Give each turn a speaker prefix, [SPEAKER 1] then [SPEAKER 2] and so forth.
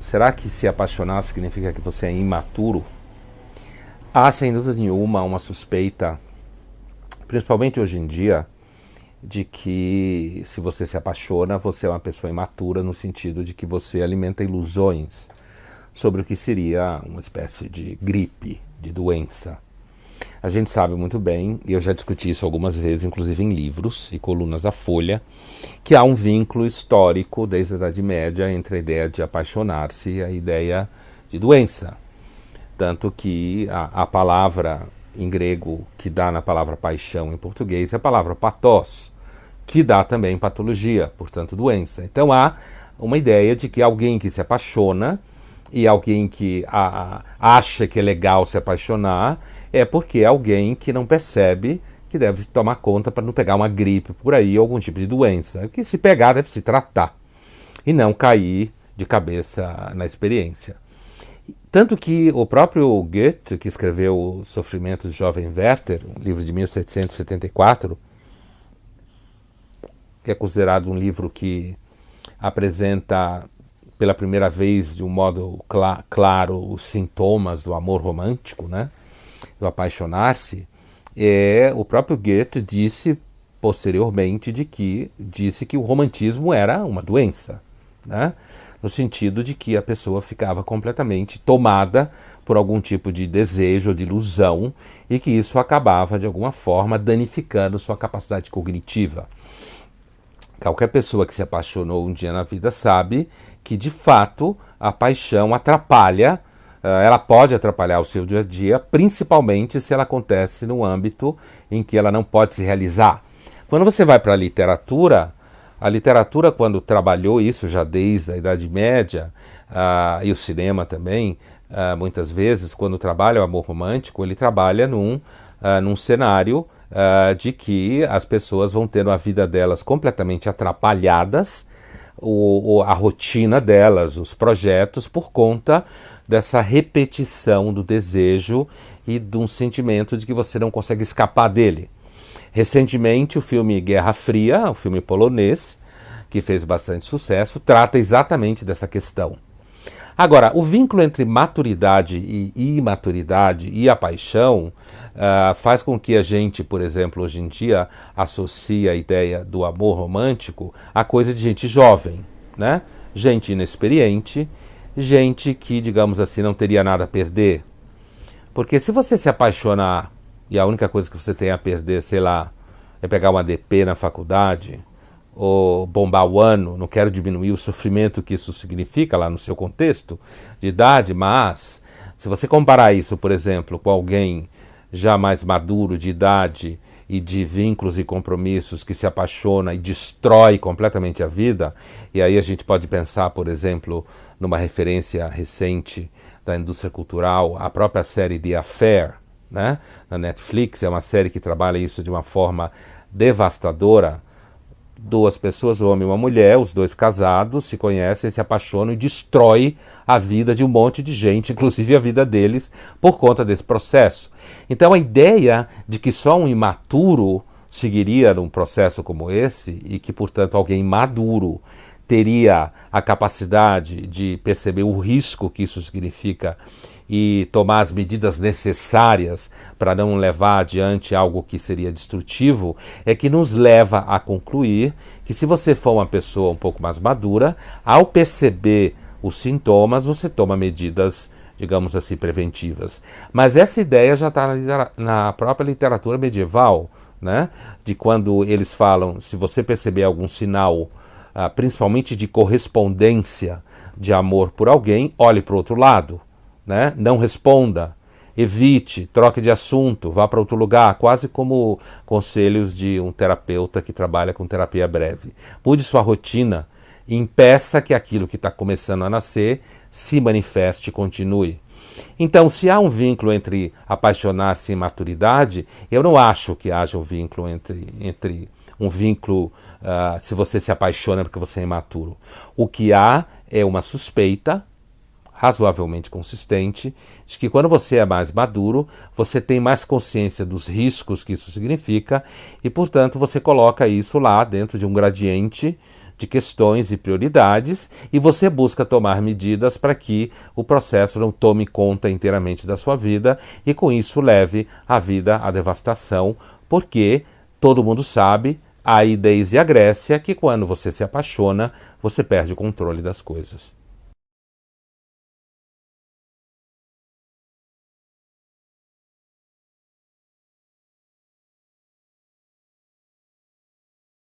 [SPEAKER 1] Será que se apaixonar significa que você é imaturo? Há, sem dúvida nenhuma, uma suspeita, principalmente hoje em dia, de que se você se apaixona, você é uma pessoa imatura no sentido de que você alimenta ilusões sobre o que seria uma espécie de gripe, de doença. A gente sabe muito bem, e eu já discuti isso algumas vezes, inclusive em livros e colunas da Folha, que há um vínculo histórico desde a Idade Média entre a ideia de apaixonar-se e a ideia de doença. Tanto que a palavra em grego que dá na palavra paixão em português é a palavra pathos, que dá também patologia, portanto doença. Então há uma ideia de que alguém que se apaixona e alguém que acha que é legal se apaixonar é porque é alguém que não percebe que deve tomar conta para não pegar uma gripe por aí ou algum tipo de doença. Que se pegar deve se tratar e não cair de cabeça na experiência. Tanto que o próprio Goethe, que escreveu O Sofrimento do Jovem Werther, um livro de 1774, que é considerado um livro que apresenta pela primeira vez de um modo claro os sintomas do amor romântico, né? Do apaixonar-se, o próprio Goethe disse posteriormente disse que o romantismo era uma doença, né? No sentido de que a pessoa ficava completamente tomada por algum tipo de desejo, de ilusão, e que isso acabava de alguma forma danificando sua capacidade cognitiva. Qualquer pessoa que se apaixonou um dia na vida sabe que, de fato, a paixão atrapalha, ela pode atrapalhar o seu dia a dia, principalmente se ela acontece num âmbito em que ela não pode se realizar. Quando você vai para a literatura, quando trabalhou isso já desde a Idade Média, e o cinema também, muitas vezes, quando trabalha o amor romântico, ele trabalha num cenário de que as pessoas vão tendo a vida delas completamente atrapalhadas, a rotina delas, os projetos, por conta dessa repetição do desejo e de um sentimento de que você não consegue escapar dele. Recentemente, o filme Guerra Fria, o filme polonês, que fez bastante sucesso, trata exatamente dessa questão. Agora, o vínculo entre maturidade e imaturidade e a paixão faz com que a gente, por exemplo, hoje em dia, associe a ideia do amor romântico a coisa de gente jovem, né? Gente inexperiente, gente que, digamos assim, não teria nada a perder. Porque se você se apaixonar e a única coisa que você tem a perder, sei lá, é pegar uma DP na faculdade, ou bombar o ano, não quero diminuir o sofrimento que isso significa lá no seu contexto de idade, mas se você comparar isso, por exemplo, com alguém já mais maduro de idade e de vínculos e compromissos que se apaixona e destrói completamente a vida, e aí a gente pode pensar, por exemplo, numa referência recente da indústria cultural, a própria série The Affair, né? Na Netflix, é uma série que trabalha isso de uma forma devastadora. Duas pessoas, um homem e uma mulher, os dois casados, se conhecem, se apaixonam e destrói a vida de um monte de gente, inclusive a vida deles, por conta desse processo. Então a ideia de que só um imaturo seguiria num processo como esse e que, portanto, alguém maduro teria a capacidade de perceber o risco que isso significa e tomar as medidas necessárias para não levar adiante algo que seria destrutivo, é que nos leva a concluir que se você for uma pessoa um pouco mais madura, ao perceber os sintomas, você toma medidas, digamos assim, preventivas. Mas essa ideia já está na própria literatura medieval, né? De quando eles falam, se você perceber algum sinal, principalmente de correspondência de amor por alguém, olhe para o outro lado. Né? Não responda, evite, troque de assunto, vá para outro lugar, quase como conselhos de um terapeuta que trabalha com terapia breve. Mude sua rotina e impeça que aquilo que está começando a nascer se manifeste e continue. Então, se há um vínculo entre apaixonar-se e maturidade, eu não acho que haja um vínculo entre um vínculo se você se apaixona porque você é imaturo. O que há é uma suspeita razoavelmente consistente, de que quando você é mais maduro, você tem mais consciência dos riscos que isso significa e, portanto, você coloca isso lá dentro de um gradiente de questões e prioridades, e você busca tomar medidas para que o processo não tome conta inteiramente da sua vida e com isso leve a vida à devastação, porque todo mundo sabe, aí desde a Grécia, que quando você se apaixona, você perde o controle das coisas.